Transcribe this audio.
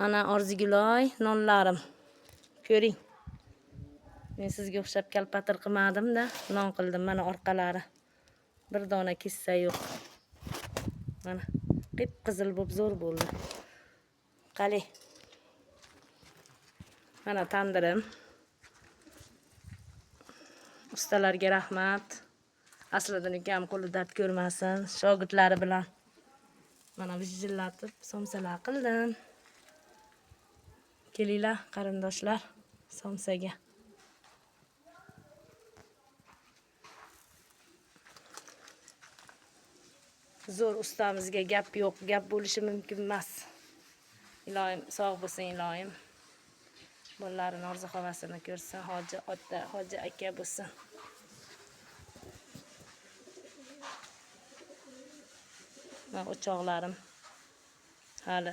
Ana Orziguloy nonlarim. Ko'ring. Men sizga o'xshab kalpatir qilmadim-da, non qildim. Mana orqalari. Bir dona kissa yo'q. Mana qip-qizil bo'lib zo'r bo'ldi. Qali. Mana tandirim. Ustalarga rahmat. Aslidan ukam qo'li dard ko'rmasin. Shogirdlari bilan mana vijillatib somsalar qildim. Kelinglar qarindoshlar somsaga. Zo'r ustamizga gap yo'q, gap bo'lishi mumkin emas. Iloyim sog' bo'lsin, iloyim. Bolalarini orzu havasini ko'rsin, hoji ota, hoji aka bo'lsin. Va o'choqlarim hali